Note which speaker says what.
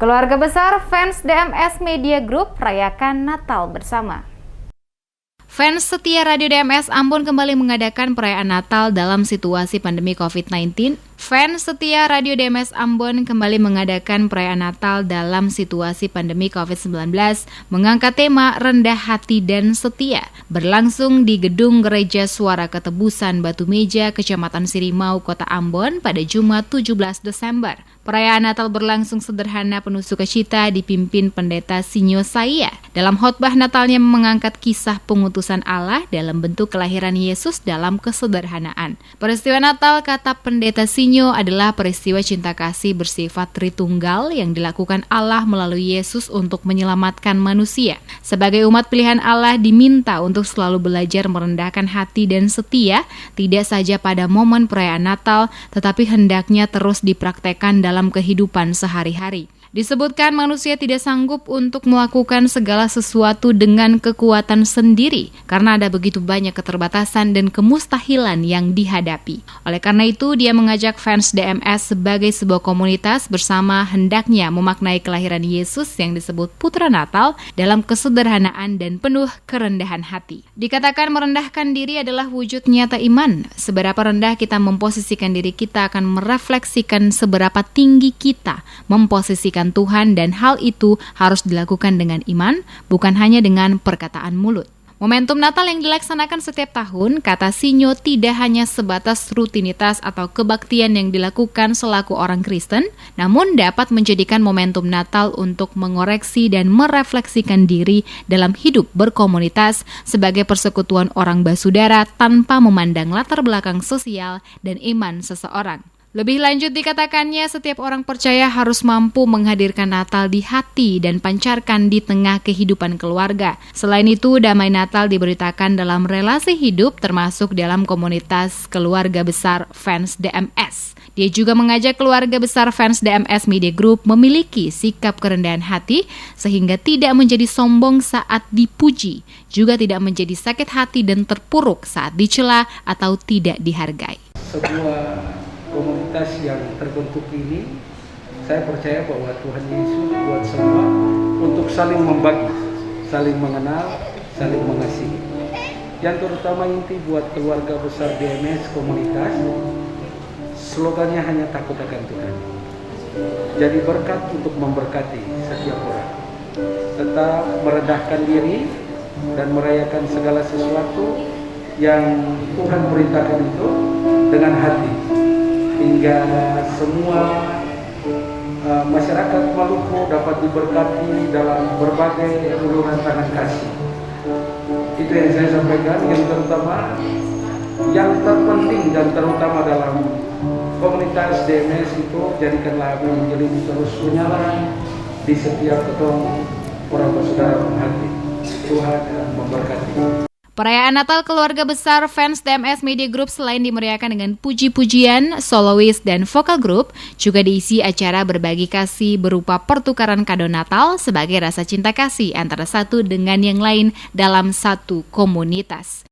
Speaker 1: Keluarga besar fans DMS Media Group rayakan Natal bersama. Fans setia Radio DMS Ambon kembali mengadakan perayaan Natal dalam situasi pandemi COVID-19. Fans setia Radio DMS Ambon kembali mengadakan perayaan Natal dalam situasi pandemi COVID-19 mengangkat tema rendah hati dan setia. Berlangsung di Gedung Gereja Suara Ketebusan Batu Meja, Kecamatan Sirimau, Kota Ambon pada Jumat 17 Desember. Perayaan Natal berlangsung sederhana penuh sukacita dipimpin Pendeta Sinyo Saya. Dalam khotbah Natalnya mengangkat kisah pengutusan Allah dalam bentuk kelahiran Yesus dalam kesederhanaan. Peristiwa Natal, kata Pendeta Sinyo, adalah peristiwa cinta kasih bersifat Tritunggal yang dilakukan Allah melalui Yesus untuk menyelamatkan manusia. Sebagai umat pilihan Allah diminta untuk selalu belajar merendahkan hati dan setia, tidak saja pada momen perayaan Natal, tetapi hendaknya terus dipraktekkan dalam kehidupan sehari-hari. Disebutkan manusia tidak sanggup untuk melakukan segala sesuatu dengan kekuatan sendiri karena ada begitu banyak keterbatasan dan kemustahilan yang dihadapi. Oleh karena itu, dia mengajak fans DMS sebagai sebuah komunitas bersama hendaknya memaknai kelahiran Yesus yang disebut Putra Natal dalam kesederhanaan dan penuh kerendahan hati. Dikatakan merendahkan diri adalah wujud nyata iman. Seberapa rendah kita memposisikan diri kita akan merefleksikan seberapa tinggi kita memposisikan Tuhan, dan hal itu harus dilakukan dengan iman, bukan hanya dengan perkataan mulut. Momentum Natal yang dilaksanakan setiap tahun, kata Sinyo, tidak hanya sebatas rutinitas atau kebaktian yang dilakukan selaku orang Kristen, namun dapat menjadikan momentum Natal untuk mengoreksi dan merefleksikan diri dalam hidup berkomunitas sebagai persekutuan orang basudara tanpa memandang latar belakang sosial dan iman seseorang. Lebih lanjut dikatakannya, setiap orang percaya harus mampu menghadirkan Natal di hati dan pancarkan di tengah kehidupan keluarga. Selain itu, damai Natal diberitakan dalam relasi hidup termasuk dalam komunitas keluarga besar fans DMS. Dia juga mengajak keluarga besar fans DMS Media Group memiliki sikap kerendahan hati sehingga tidak menjadi sombong saat dipuji, juga tidak menjadi sakit hati dan terpuruk saat dicela atau tidak dihargai.
Speaker 2: Sebuah komunitas yang terbentuk ini, saya percaya bahwa Tuhan Yesus buat semua untuk saling membagi, saling mengenal, saling mengasihi. Yang terutama inti buat keluarga besar DMS komunitas, slogannya hanya takut akan Tuhan. Jadi berkat untuk memberkati setiap orang. Tetap merendahkan diri dan merayakan segala sesuatu yang Tuhan perintahkan itu dengan hati. Hingga semua masyarakat Maluku dapat diberkati dalam berbagai uluran tangan kasih. Itu yang saya sampaikan, yang terpenting dan terutama dalam komunitas DMS itu, jadikanlah api menjadi terus menyala di setiap ketong orang bersaudara hati. Tuhan memberkati.
Speaker 1: Perayaan Natal keluarga besar fans DMS Media Group selain dimeriahkan dengan puji-pujian, solois, dan vokal group, juga diisi acara berbagi kasih berupa pertukaran kado Natal sebagai rasa cinta kasih antara satu dengan yang lain dalam satu komunitas.